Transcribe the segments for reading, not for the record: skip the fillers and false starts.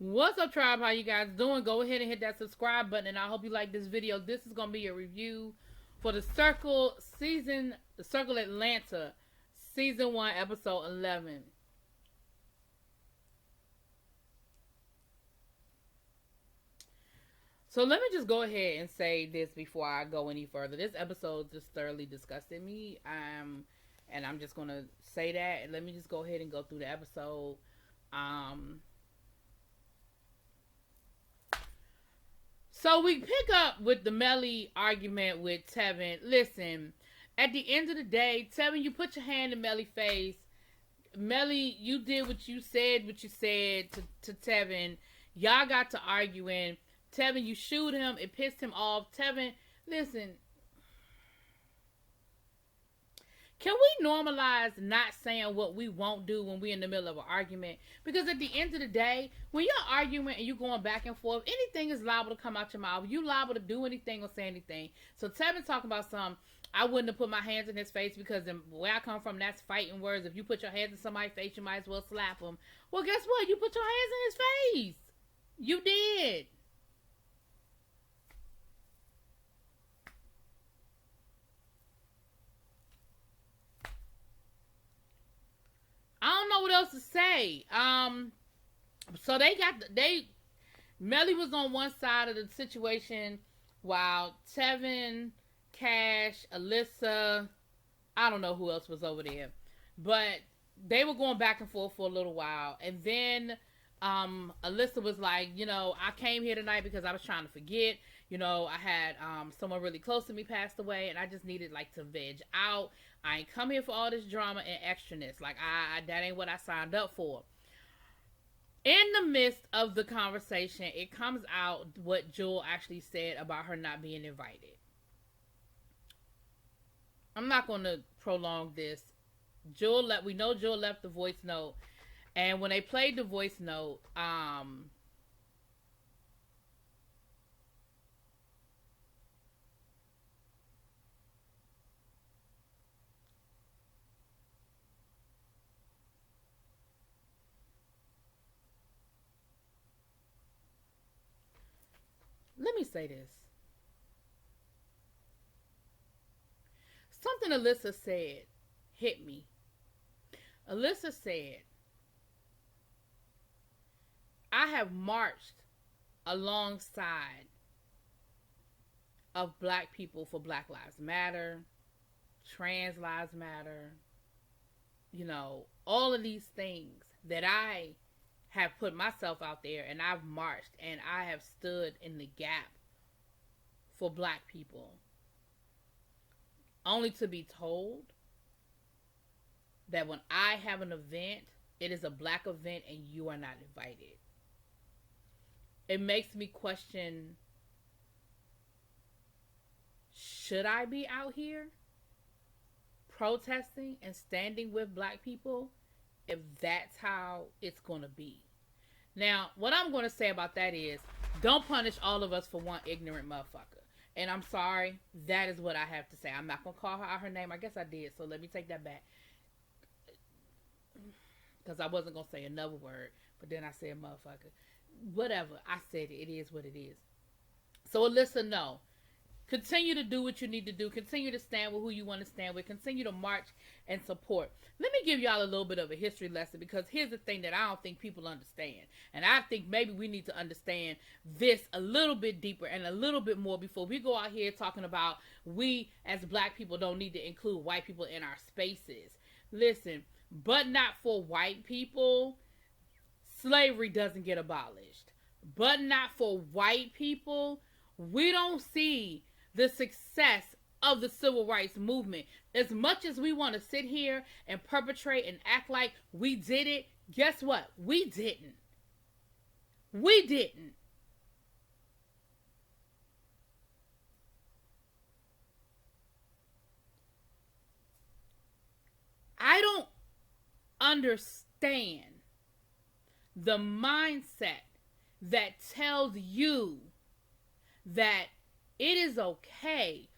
What's up, tribe? How you guys doing? Go ahead and hit that subscribe button, and I hope you like this video. This is gonna be a review for the Circle Atlanta season 1, episode 11. So let me just go ahead and say this before I go any further. This episode just thoroughly disgusted me. And I'm just gonna say that. And let me just go ahead and go through the episode. So we pick up with the Melly argument with Tevin. Listen, at the end of the day, Tevin, you put your hand in Melly's face. Melly, you did what you said to Tevin. Y'all got to arguing. Tevin, you shoot him. It pissed him off. Tevin, listen. Can we normalize not saying what we won't do when we're in the middle of an argument? Because at the end of the day, when you're arguing and you're going back and forth, anything is liable to come out your mouth. You liable to do anything or say anything. So Tevin talking about something, I wouldn't have put my hands in his face because where I come from, that's fighting words. If you put your hands in somebody's face, you might as well slap them. Well, guess what? You put your hands in his face. You did. I don't know what else to say. So Melly was on one side of the situation while Tevin, Cash, Alyssa, I don't know who else was over there, but they were going back and forth for a little while, and then Alyssa was like, I came here tonight because I was trying to forget. I had someone really close to me passed away, and I just needed to veg out. I ain't come here for all this drama and extraness. That ain't what I signed up for. In the midst of the conversation, it comes out what Jewel actually said about her not being invited. I'm not going to prolong this. We know Jewel left the voice note, and when they played the voice note, let me say this. Something Alyssa said hit me. Alyssa said, I have marched alongside of black people for Black Lives Matter, Trans Lives Matter, all of these things that I have put myself out there, and I've marched and I have stood in the gap for black people, only to be told that when I have an event, it is a black event and you are not invited. It makes me question, should I be out here protesting and standing with black people if that's how it's going to be? Now, what I'm going to say about that is, don't punish all of us for one ignorant motherfucker. And I'm sorry, that is what I have to say. I'm not going to call her out her name. I guess I did, so let me take that back. Because I wasn't going to say another word, but then I said motherfucker. Whatever, I said it. It is what it is. So Alyssa, no. Continue to do what you need to do. Continue to stand with who you want to stand with. Continue to march and support. Let me give y'all a little bit of a history lesson, because here's the thing that I don't think people understand. And I think maybe we need to understand this a little bit deeper and a little bit more before we go out here talking about we as black people don't need to include white people in our spaces. Listen, but not for white people, slavery doesn't get abolished. But not for white people, we don't see the success of the civil rights movement. As much as we want to sit here and perpetrate and act like we did it, guess what? We didn't. We didn't. I don't understand the mindset that tells you that it is okay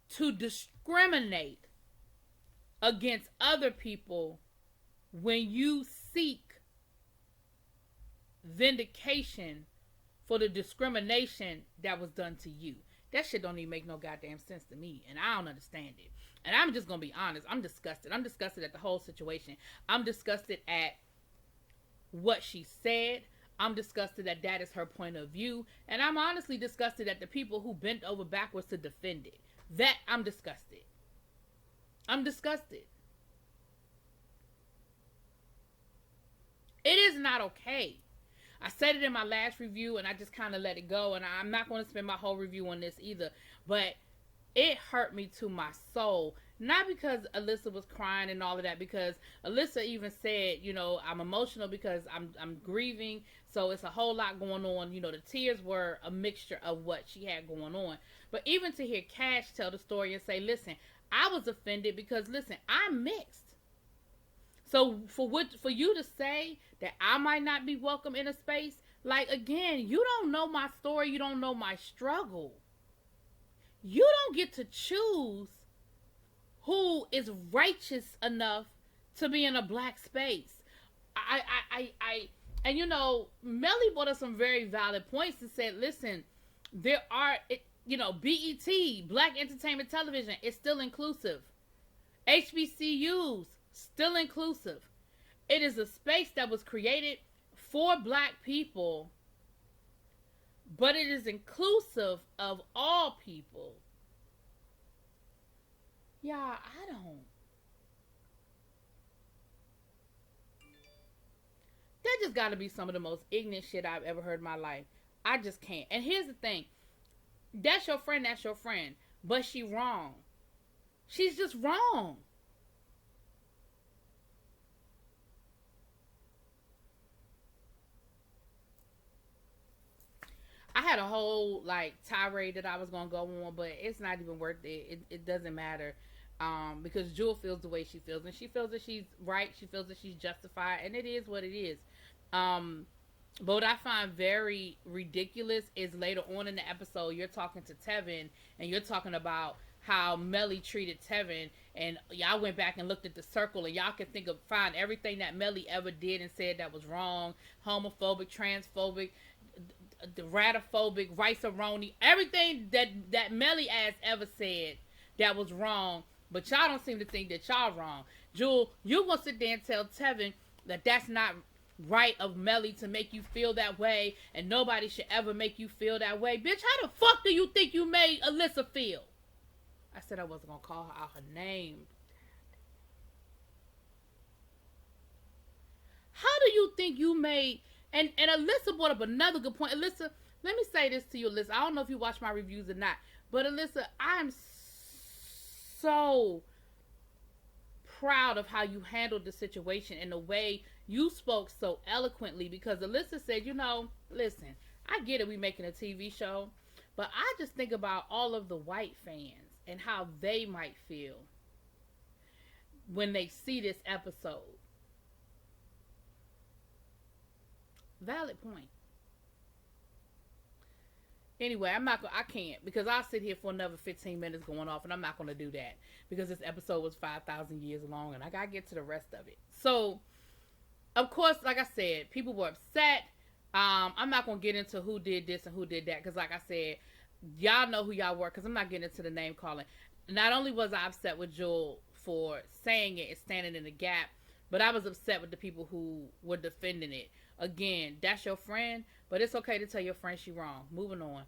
to discriminate against other people when you seek vindication for the discrimination that was done to you. That shit don't even make no goddamn sense to me, and I don't understand it. And I'm just gonna be honest. I'm disgusted. I'm disgusted at the whole situation. I'm disgusted at what she said. I'm disgusted that that is her point of view. And I'm honestly disgusted at the people who bent over backwards to defend it. That, I'm disgusted. I'm disgusted. It is not okay. I said it in my last review and I just kind of let it go. And I'm not going to spend my whole review on this either. But it hurt me to my soul. Not because Alyssa was crying and all of that. Because Alyssa even said, you know, I'm emotional because I'm grieving. So it's a whole lot going on. You know, the tears were a mixture of what she had going on. But even to hear Cash tell the story and say, listen, I was offended because, listen, I'm mixed. So for you to say that I might not be welcome in a space, like, again, you don't know my story. You don't know my struggle. You don't get to choose who is righteous enough to be in a black space. And you know, Melly brought us some very valid points and said, listen, there are, you know, BET, Black Entertainment Television, is still inclusive. HBCUs, still inclusive. It is a space that was created for black people, but it is inclusive of all people. Yeah, I don't. That just got to be some of the most ignorant shit I've ever heard in my life. I just can't. And here's the thing. That's your friend, but she wrong. She's just wrong. I had a whole like tirade that I was gonna go on, but it's not even worth it. It doesn't matter, because Jewel feels the way she feels, and she feels that she's right. She feels that she's justified, and it is what it is. But what I find very ridiculous is later on in the episode, you're talking to Tevin, and you're talking about how Melly treated Tevin, and y'all went back and looked at the circle, and y'all can find everything that Melly ever did and said that was wrong, homophobic, transphobic, the ratophobic, rice-a-roni, everything that Melly ass ever said that was wrong, but y'all don't seem to think that y'all wrong. Jewel, you gonna sit there and tell Tevin that that's not right of Melly to make you feel that way, and nobody should ever make you feel that way. Bitch, how the fuck do you think you made Alyssa feel? I said I wasn't gonna call her out her name. How do you think you made... And Alyssa brought up another good point. Alyssa, let me say this to you, Alyssa. I don't know if you watch my reviews or not, but Alyssa, I'm so proud of how you handled the situation and the way you spoke so eloquently, because Alyssa said, you know, listen, I get it, we making a TV show, but I just think about all of the white fans and how they might feel when they see this episode. Valid point. Anyway, I can't, because I'll sit here for another 15 minutes going off, and I'm not going to do that, because this episode was 5,000 years long, and I got to get to the rest of it. So, of course, like I said, people were upset. I'm not going to get into who did this and who did that, because like I said, y'all know who y'all were, because I'm not getting into the name calling. Not only was I upset with Jewel for saying it and standing in the gap, but I was upset with the people who were defending it. Again, that's your friend, but it's okay to tell your friend she wrong. Moving on.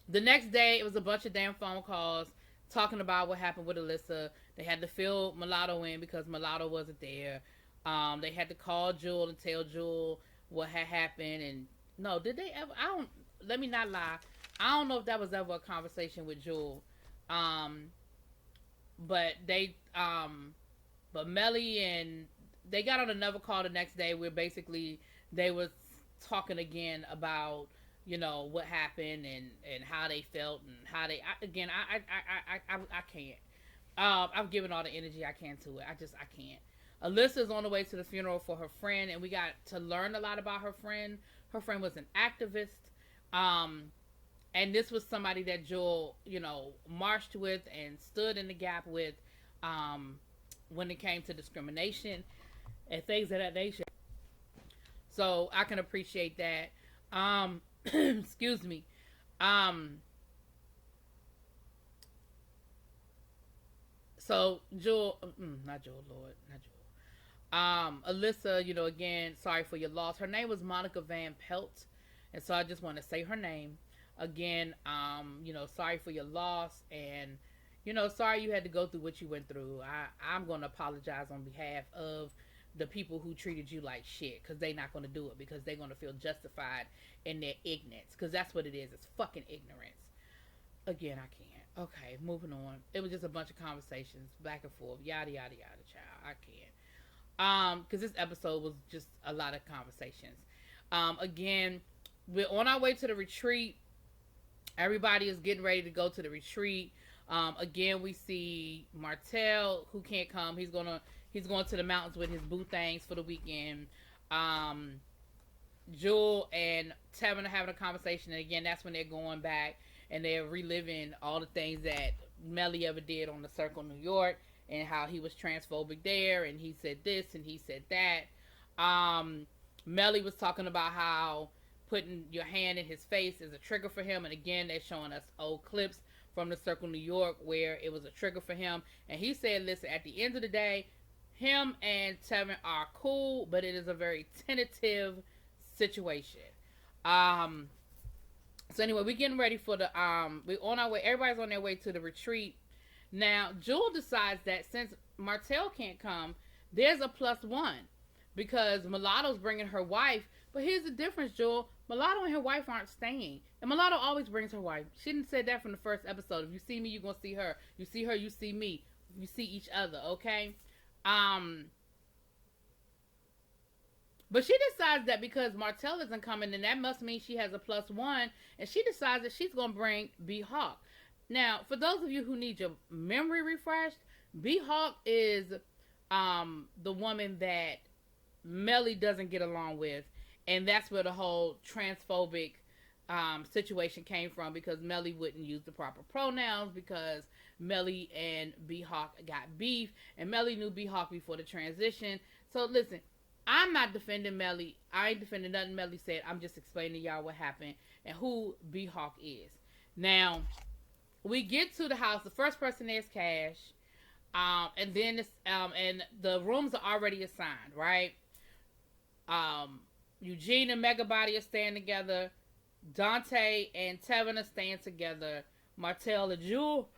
The next day, it was a bunch of damn phone calls talking about what happened with Alyssa. They had to fill Mulatto in because Mulatto wasn't there. They had to call Jewel and tell Jewel what had happened. And no, did they ever? Let me not lie. I don't know if that was ever a conversation with Jewel. But Melly and they got on another call the next day where basically they was talking again about, you know, what happened and how they felt and how they, I can't. I've given all the energy I can to it. I can't. Alyssa's on the way to the funeral for her friend, and we got to learn a lot about her friend. Her friend was an activist. And this was somebody that Jewel, you know, marched with and stood in the gap with, when it came to discrimination and things of that nature. So I can appreciate that. Excuse me. So Jewel, not Jewel, Lord, not Jewel. Alyssa, again, sorry for your loss. Her name was Monica Van Pelt, and so I just want to say her name again. Sorry for your loss, and sorry you had to go through what you went through. I'm going to apologize on behalf of the people who treated you like shit, because they're not going to do it, because they're going to feel justified in their ignorance, because that's what it is. It's fucking ignorance. Again, I can't. Okay, moving on. It was just a bunch of conversations back and forth, yada yada yada, child. I can't. Because this episode was just a lot of conversations. Again, we're on our way to the retreat. Everybody is getting ready to go to the retreat. Again, we see Martell, who can't come. He's going to the mountains with his boo things for the weekend. Jewel and Tevin are having a conversation, and again, that's when they're going back and they're reliving all the things that Melly ever did on the Circle New York, and how he was transphobic there, and he said this and he said that. Melly was talking about how putting your hand in his face is a trigger for him, and again, they're showing us old clips from the Circle New York where it was a trigger for him, and he said, listen, at the end of the day, him and Tevin are cool, but it is a very tentative situation. So anyway, we're getting ready for the we're on our way. Everybody's on their way to the retreat. Now, Jewel decides that since Martell can't come, there's a +1 because Mulatto's bringing her wife. But here's the difference, Jewel. Mulatto and her wife aren't staying, and Mulatto always brings her wife. She didn't say that from the first episode. If you see me, you're gonna see her. You see her, you see me. You see each other. Okay. But she decides that because Martell isn't coming, then that must mean she has a +1, and she decides that she's going to bring B Hawk. Now, for those of you who need your memory refreshed, B Hawk is the woman that Melly doesn't get along with, and that's where the whole transphobic situation came from, because Melly wouldn't use the proper pronouns, because Melly and B Hawk got beef, and Melly knew B Hawk before the transition. So listen, I'm not defending Melly. I ain't defending nothing Melly said. I'm just explaining to y'all what happened and who B Hawk is. Now, we get to the house. The first person there's Cash, and then and the rooms are already assigned, right? Eugene and Megabody are staying together. Dante and Tevin are staying together. Martell and Jewel,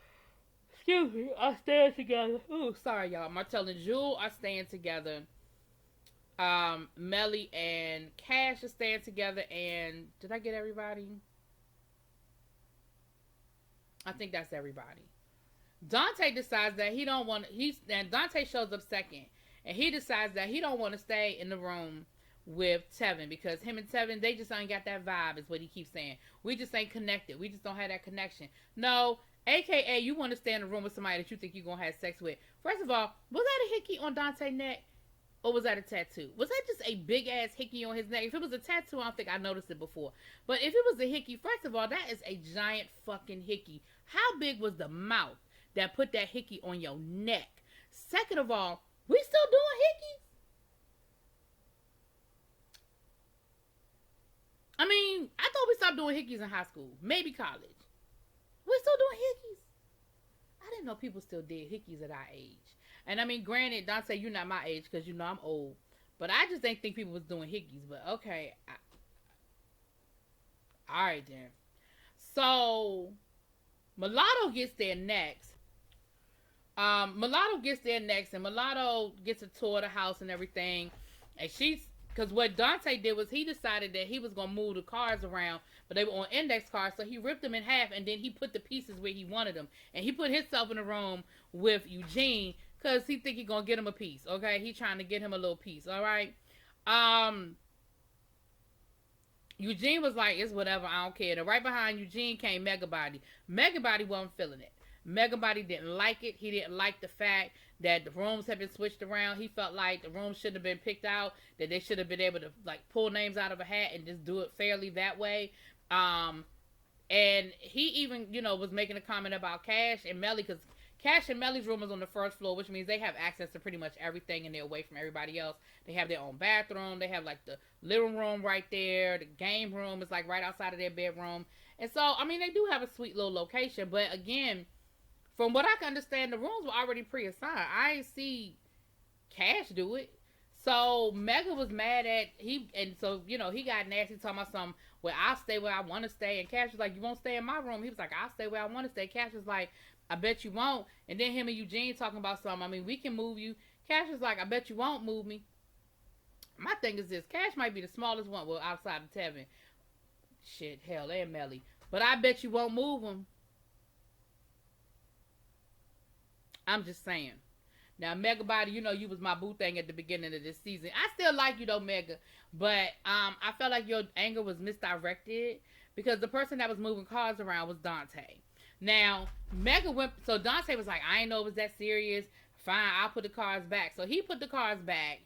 excuse me, are staying together. Ooh, sorry y'all. Martell and Jewel are staying together. Melly and Cash are staying together, and did I get everybody? I think that's everybody. Dante decides that he don't want. And Dante shows up second, and he decides that he don't want to stay in the room with Tevin, because him and Tevin, they just ain't got that vibe, is what he keeps saying. We just ain't connected. We just don't have that connection. No, AKA you want to stay in a room with somebody that you think you're gonna have sex with. First of all, was that a hickey on Dante's neck? Or was that a tattoo? Was that just a big ass hickey on his neck? If it was a tattoo, I don't think I noticed it before. But if it was a hickey, first of all, that is a giant fucking hickey. How big was the mouth that put that hickey on your neck? Second of all, we still doing hickeys? I mean, I thought we stopped doing hickeys in high school. Maybe college. We still doing hickeys? I didn't know people still did hickeys at our age. And I mean, granted, Dante, you're not my age because you know I'm old. But I just didn't think people was doing hickeys. But okay. Alright then. So, Mulatto gets there next. And Mulatto gets a tour of the house and everything. And because what Dante did was he decided that he was going to move the cars around, but they were on index cards, so he ripped them in half, and then he put the pieces where he wanted them. And he put himself in a room with Eugene, because he think he going to get him a piece, okay? He trying to get him a little piece, all right? Eugene was like, it's whatever, I don't care. And right behind Eugene came Megabody. Megabody wasn't feeling it. Megabody didn't like it. He didn't like the fact that the rooms had been switched around. He felt like the rooms should have been picked out, that they should have been able to like pull names out of a hat and just do it fairly that way. And he even, was making a comment about Cash and Melly, because Cash and Melly's room is on the first floor, which means they have access to pretty much everything and they're away from everybody else. They have their own bathroom. They have like the living room right there. The game room is like right outside of their bedroom. And so, I mean, they do have a sweet little location. But again, from what I can understand, the rooms were already pre-assigned. I ain't see Cash do it. So Mega was mad at he, and so he got nasty talking about something. Well, I'll stay where I want to stay, and Cash was like, "You won't stay in my room." He was like, "I'll stay where I want to stay." Cash was like, "I bet you won't." And then him and Eugene talking about something. I mean, we can move you. Cash was like, "I bet you won't move me." My thing is this: Cash might be the smallest one, well, outside of Tevin. Shit, hell, and Melly, but I bet you won't move him. I'm just saying. Now, Mega Body, you was my boo thing at the beginning of this season. I still like you though, Mega, but I felt like your anger was misdirected because the person that was moving cars around was Dante. Now, Mega went, so Dante was like, "I ain't know it was that serious. Fine, I'll put the cars back." So he put the cars back,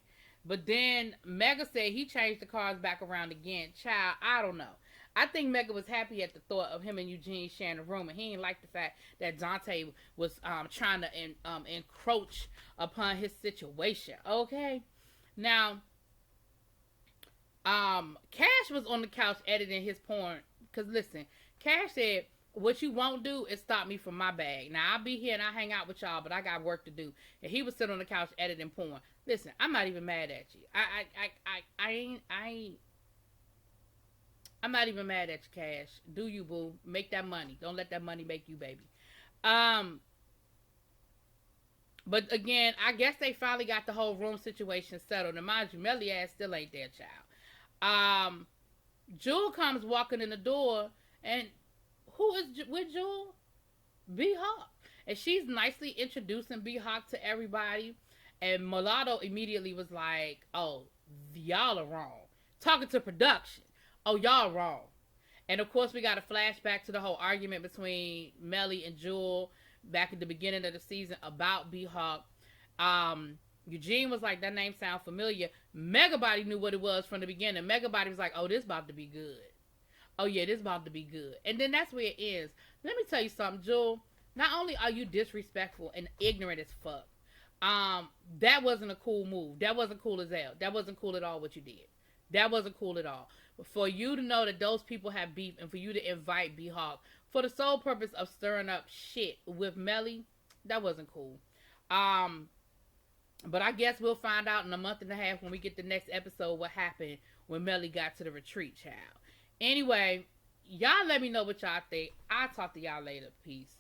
but then Mega said he changed the cars back around again. Child, I don't know. I think Mega was happy at the thought of him and Eugene sharing a room, and he didn't like the fact that Dante was trying to encroach upon his situation. Okay, now Cash was on the couch editing his porn. Cause listen, Cash said, "What you won't do is stop me from my bag. Now I'll be here and I hang out with y'all, but I got work to do." And he was sitting on the couch editing porn. Listen, I'm not even mad at you. I'm not even mad at you, Cash. Do you, boo? Make that money. Don't let that money make you, baby. But again, I guess they finally got the whole room situation settled. And mind you, Melly ass still ain't there, child. Jewel comes walking in the door, and who is with Jewel? B-Hawk. And she's nicely introducing B-Hawk to everybody. And Mulatto immediately was like, "Oh, y'all are wrong." Talking to production. "Oh, y'all wrong." And of course, we got a flashback to the whole argument between Melly and Jewel back at the beginning of the season about B-Hawk. Eugene was like, "That name sounds familiar." Megabody knew what it was from the beginning. Megabody was like, "Oh, this about to be good. Oh, yeah, this about to be good." And then that's where it ends. Let me tell you something, Jewel. Not only are you disrespectful and ignorant as fuck, that wasn't a cool move. That wasn't cool as hell. That wasn't cool at all what you did. That wasn't cool at all. For you to know that those people have beef and for you to invite B-Hawk for the sole purpose of stirring up shit with Melly, that wasn't cool. But I guess we'll find out in a month and a half when we get the next episode what happened when Melly got to the retreat, child. Anyway, y'all let me know what y'all think. I'll talk to y'all later. Peace.